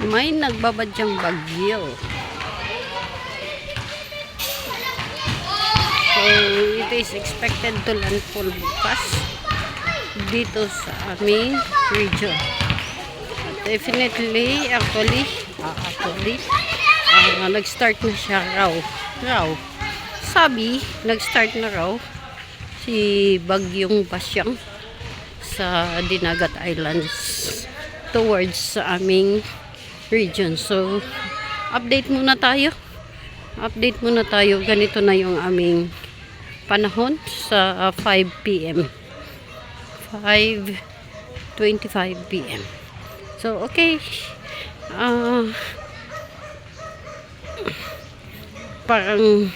May nagbabadyang bagyo. So, it is expected to landfall bukas dito sa aming region. Definitely, actually, nag-start na siya raw. Sabi, nag-start na raw si Bagyong Basyang sa Dinagat Islands towards sa aming region. So, update muna tayo. Ganito na yung aming panahon sa 5 p.m. 5:25 p.m. So, okay. Parang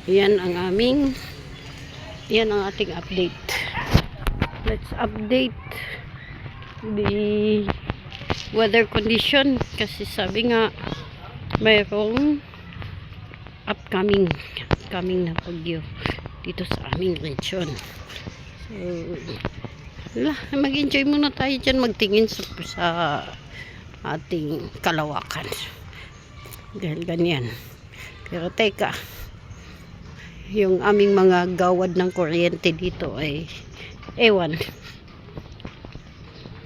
yan ang ating update. Let's update the weather condition kasi sabi nga mayroong upcoming na bagyo dito sa aming region. So, mag-enjoy muna tayo dyan, magtingin sa ating kalawakan dahil ganyan. Pero teka, yung aming mga gawad ng kuryente dito ay ewan,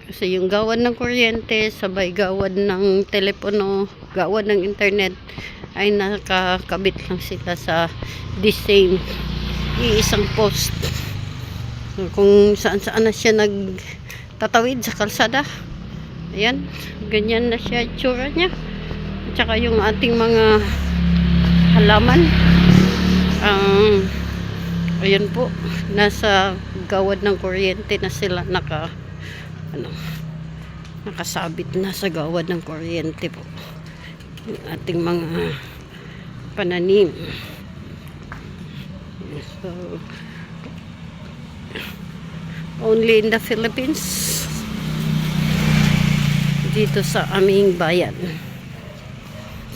kasi yung gawad ng kuryente sabay gawad ng telepono, gawad ng internet ay nakakabit lang sila sa the same iisang post. So, kung saan na siya nagtatawid sa kalsada, ayan, ganyan na siya itsura niya. At saka yung ating mga halaman, ayun po, nasa gawad ng kuryente na sila nakasabit na sa gawad ng kuryente po yung ating mga pananim. So, only in the Philippines, dito sa aming bayan.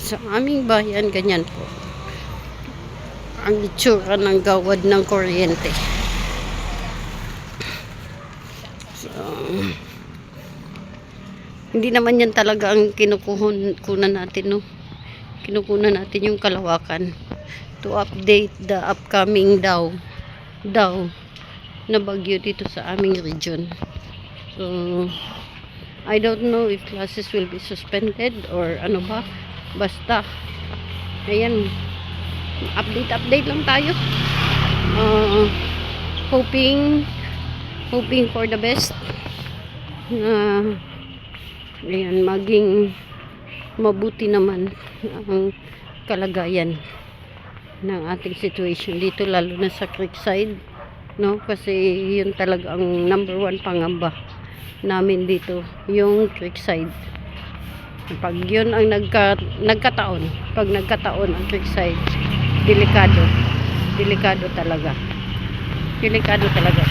Sa aming bayan, ganyan po ang itsura ng gawad ng kuryente. So, hindi naman yan talaga ang kinukunan natin, no? Kinukunan natin yung kalawakan to update the upcoming daw na bagyo dito sa aming region. So, I don't know if classes will be suspended or ano ba. Basta, ayan, update lang tayo. Hoping for the best na ayan, maging mabuti naman ang kalagayan ng ating situation dito, lalo na sa Creekside, no? Kasi yun talaga ang number 1 pangamba namin dito, yung Creekside. Pag yun ang nagkataon ang Creekside, delikado talaga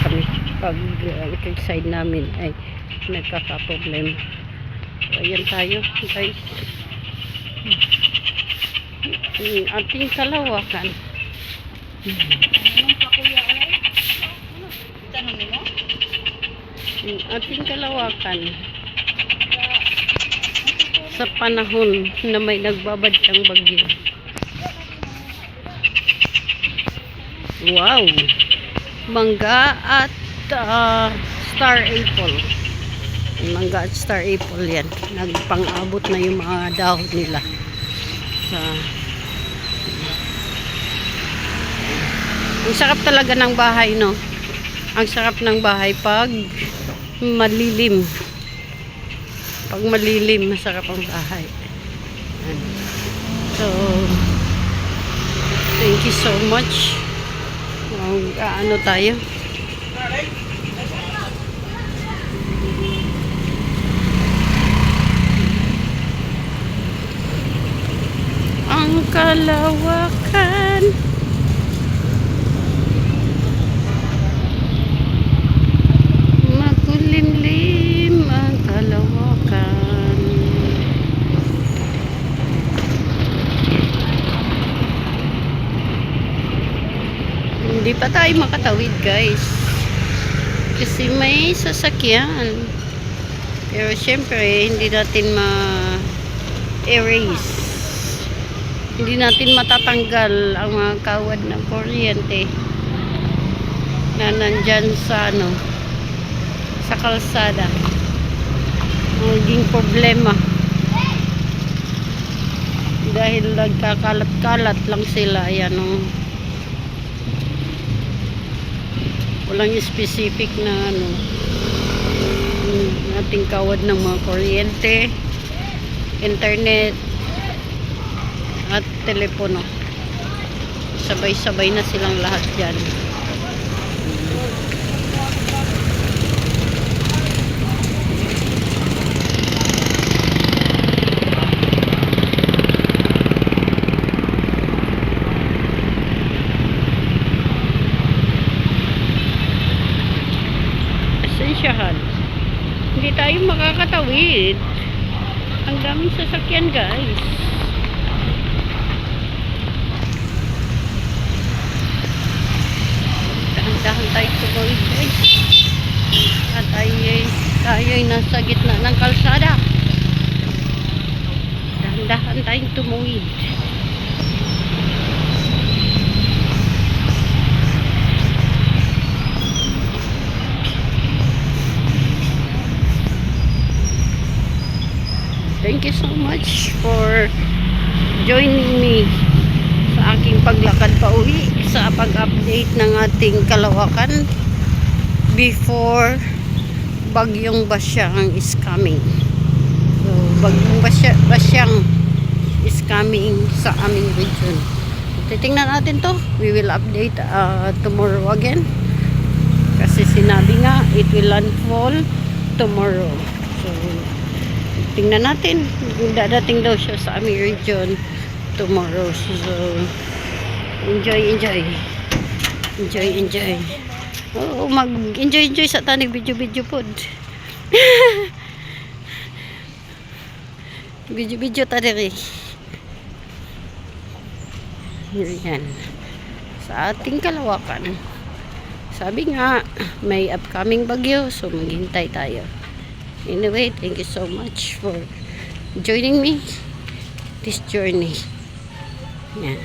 kami pag Creekside namin ay nagkakaproblema. So, ayan tayo guys, ating kalawakan. Ating kalawakan sa panahon na may nagbabadyang bagyo. Wow, mangga at star apple. Mangga at star apple yan, nagpang-abot na yung mga dahon nila sa ang sarap talaga ng bahay, no? Ang sarap ng bahay pag malilim. Masarap ang bahay. So, thank you so much. Ano tayo? Ang kalawakan. Makulimlim ang kalawakan. Hindi pa tayo makatawid guys. Kasi may sasakyan. Pero syempre, hindi natin ma-erase. Hindi natin matatanggal ang mga kawad ng kuryente na nandyan sa sa kalsada. Maging problema. Dahil nagkakalat-kalat lang sila. Ayan walang specific na ating kawad ng mga kuryente, internet at telepono. Sabay-sabay na silang lahat dyan. Esensyahan. Hindi tayo makakatawid. Ang daming sasakyan, guys. Dahan-dahan tayo tumawid, guys. At tayo'y nasa gitna ng kalsada. Dahan-dahan tayong tumawid. Thank you so much for joining me sa aking paglakad pa uwi sa pag-update ng ating Kalawakan before Bagyong Basyang is coming. So, Bagyong Basyang is coming sa aming region. Titingnan natin to. We will update tomorrow again. Kasi sinabi nga, it will landfall tomorrow. So, tingnan natin. Dadating daw siya sa aming region tomorrow. So, enjoy. Oo, mag-enjoy sa tanig video pod. Video tadi. Yan. Sa ating Kalawakan. Sabi nga, may upcoming bagyo. So, maghintay tayo. Anyway, thank you so much for joining me this journey. Yan.